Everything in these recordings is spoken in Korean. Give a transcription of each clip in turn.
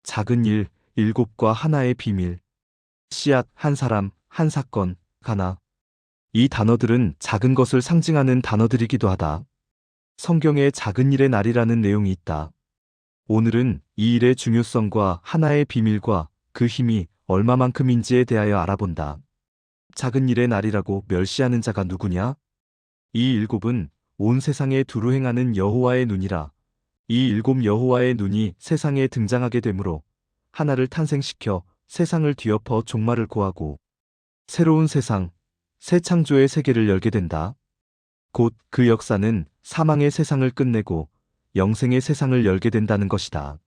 작은 일, 일곱과 하나의 비밀. 씨앗, 한 사람, 한 사건, 가나. 이 단어들은 작은 것을 상징하는 단어들이기도 하다. 성경에 작은 일의 날이라는 내용이 있다. 오늘은 이 일의 중요성과 하나의 비밀과 그 힘이 얼마만큼인지에 대하여 알아본다. 작은 일의 날이라고 멸시하는 자가 누구냐? 이 일곱은 온 세상에 두루 행하는 여호와의 눈이라. 이 일곱 여호와의 눈이 세상에 등장하게 되므로 하나를 탄생시켜 세상을 뒤엎어 종말을 고하고 새로운 세상, 새 창조의 세계를 열게 된다. 곧 그 역사는 사망의 세상을 끝내고 영생의 세상을 열게 된다는 것이다.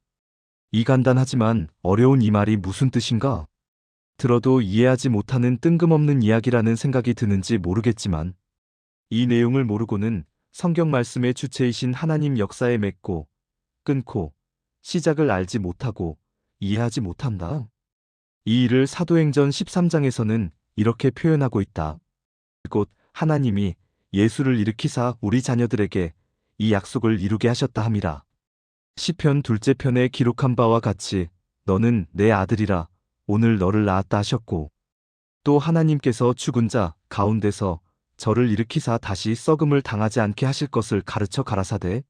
이 간단하지만 어려운 이 말이 무슨 뜻인가? 들어도 이해하지 못하는 뜬금없는 이야기라는 생각이 드는지 모르겠지만 이 내용을 모르고는 성경 말씀의 주체이신 하나님 역사에 맺고 끊고 시작을 알지 못하고 이해하지 못한다. 이 일을 사도행전 13장에서는 이렇게 표현하고 있다. 곧 하나님이 예수를 일으키사 우리 자녀들에게 이 약속을 이루게 하셨다 함이라. 시편 둘째 편에 기록한 바와 같이 너는 내 아들이라 오늘 너를 낳았다 하셨고 또 하나님께서 죽은 자 가운데서 저를 일으키사 다시 썩음을 당하지 않게 하실 것을 가르쳐 가라사대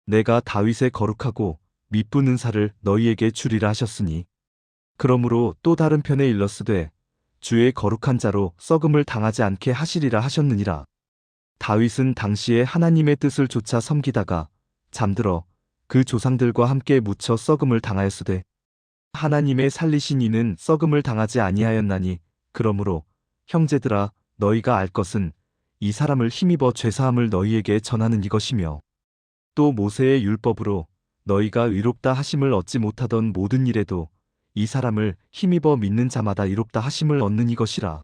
내가 다윗의 거룩하고 미쁜 은사를 너희에게 주리라 하셨으니 그러므로 또 다른 편에 일렀으되 주의 거룩한 자로 썩음을 당하지 않게 하시리라 하셨느니라. 다윗은 당시에 하나님의 뜻을 조차 섬기다가 잠들어 그 조상들과 함께 묻혀 썩음을 당하였으되 하나님의 살리신 이는 썩음을 당하지 아니하였나니 그러므로 형제들아 너희가 알 것은 이 사람을 힘입어 죄사함을 너희에게 전하는 이것이며 또 모세의 율법으로 너희가 의롭다 하심을 얻지 못하던 모든 일에도 이 사람을 힘입어 믿는 자마다 의롭다 하심을 얻는 이것이라.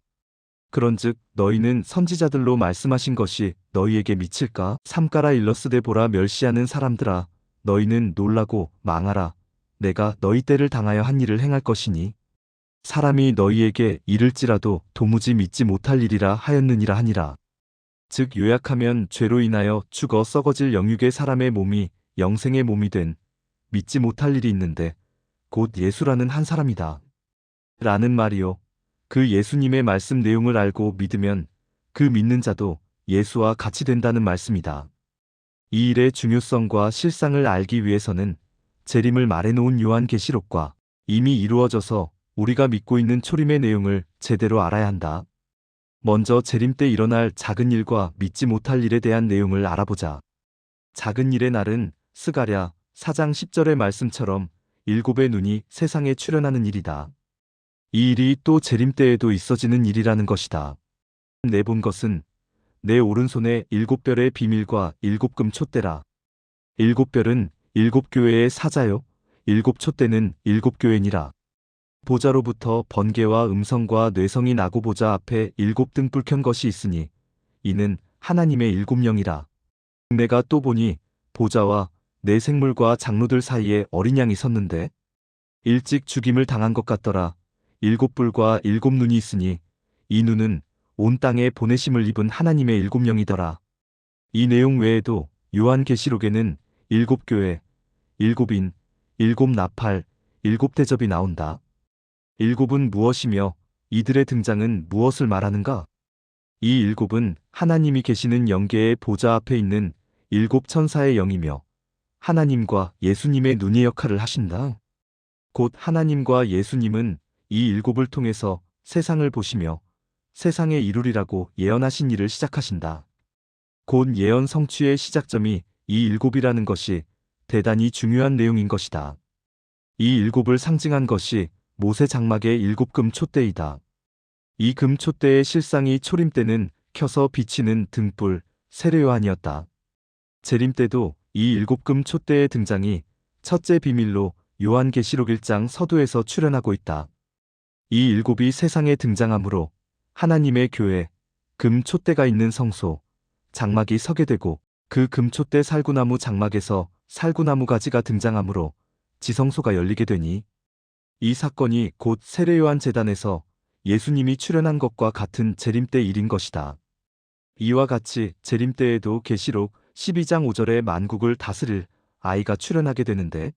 그런즉 너희는 선지자들로 말씀하신 것이 너희에게 미칠까? 삼가라 일러스되 보라 멸시하는 사람들아 너희는 놀라고 망하라. 내가 너희 때를 당하여 한 일을 행할 것이니 사람이 너희에게 이를지라도 도무지 믿지 못할 일이라 하였느니라 하니라. 즉 요약하면 죄로 인하여 죽어 썩어질 영육의 사람의 몸이 영생의 몸이 된 믿지 못할 일이 있는데 곧 예수라는 한 사람이다. 라는 말이요. 그 예수님의 말씀 내용을 알고 믿으면 그 믿는 자도 예수와 같이 된다는 말씀이다. 이 일의 중요성과 실상을 알기 위해서는 재림을 말해놓은 요한계시록과 이미 이루어져서 우리가 믿고 있는 초림의 내용을 제대로 알아야 한다. 먼저 재림 때 일어날 작은 일과 믿지 못할 일에 대한 내용을 알아보자. 작은 일의 날은 스가랴 4장 10절의 말씀처럼 일곱의 눈이 세상에 출현하는 일이다. 이 일이 또 재림 때에도 있어지는 일이라는 것이다. 내본 것은 내 오른손에 일곱 별의 비밀과 일곱 금 촛대라. 일곱 별은 일곱 교회의 사자요 일곱 촛대는 일곱 교회니라. 보좌로부터 번개와 음성과 뇌성이 나고 보좌 앞에 일곱 등불 켠 것이 있으니 이는 하나님의 일곱 영이라. 내가 또 보니 보좌와 네 생물과 장로들 사이에 어린 양이 섰는데 일찍 죽임을 당한 것 같더라. 일곱 뿔과 일곱 눈이 있으니 이 눈은 온 땅에 보내심을 입은 하나님의 일곱 영이더라. 이 내용 외에도 요한계시록에는 일곱 교회, 일곱인, 일곱 나팔, 일곱 대접이 나온다. 일곱은 무엇이며 이들의 등장은 무엇을 말하는가? 이 일곱은 하나님이 계시는 영계의 보좌 앞에 있는 일곱 천사의 영이며 하나님과 예수님의 눈의 역할을 하신다. 곧 하나님과 예수님은 이 일곱을 통해서 세상을 보시며 세상에 이루리라고 예언하신 일을 시작하신다. 곧 예언 성취의 시작점이 이 일곱이라는 것이 대단히 중요한 내용인 것이다. 이 일곱을 상징한 것이 모세 장막의 일곱 금 촛대이다. 이 금 촛대의 실상이 초림 때는 켜서 비치는 등불, 세례요한이었다. 재림 때도 이 일곱 금 촛대의 등장이 첫째 비밀로 요한계시록 1장 서두에서 출현하고 있다. 이 일곱이 세상에 등장하므로 하나님의 교회, 금 촛대가 있는 성소, 장막이 서게 되고 그 금 촛대 살구나무 장막에서 살구나무 가지가 등장하므로 지성소가 열리게 되니 이 사건이 곧 세례요한 제단에서 예수님이 출현한 것과 같은 재림 때 일인 것이다. 이와 같이 재림 때에도 계시록 12장 5절에 만국을 다스릴 아이가 출현하게 되는데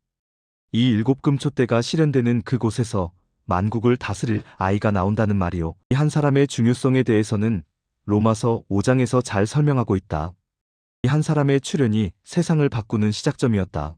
이 일곱 금초대가 실현되는 그곳에서 만국을 다스릴 아이가 나온다는 말이요. 이 한 사람의 중요성에 대해서는 로마서 5장에서 잘 설명하고 있다. 이 한 사람의 출현이 세상을 바꾸는 시작점이었다.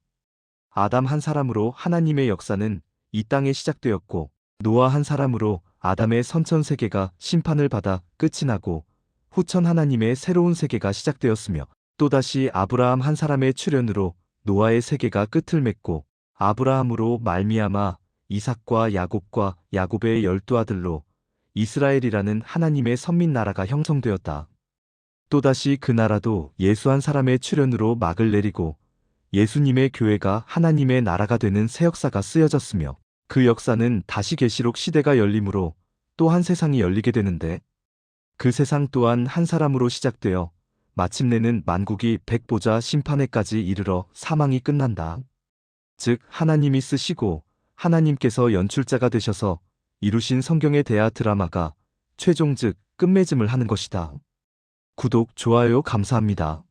아담 한 사람으로 하나님의 역사는 이 땅에 시작되었고, 노아 한 사람으로 아담의 선천 세계가 심판을 받아 끝이 나고, 후천 하나님의 새로운 세계가 시작되었으며, 또다시 아브라함 한 사람의 출현으로 노아의 세계가 끝을 맺고, 아브라함으로 말미암아 이삭과 야곱과 야곱의 12 아들로 이스라엘이라는 하나님의 선민 나라가 형성되었다. 또다시 그 나라도 예수 한 사람의 출현으로 막을 내리고 예수님의 교회가 하나님의 나라가 되는 새 역사가 쓰여졌으며, 그 역사는 다시 계시록 시대가 열림으로 또 한 세상이 열리게 되는데, 그 세상 또한 한 사람으로 시작되어 마침내는 만국이 백보자 심판에까지 이르러 사망이 끝난다. 즉 하나님이 쓰시고 하나님께서 연출자가 되셔서 이루신 성경의 대하 드라마가 최종 즉 끝맺음을 하는 것이다. 구독, 좋아요 감사합니다.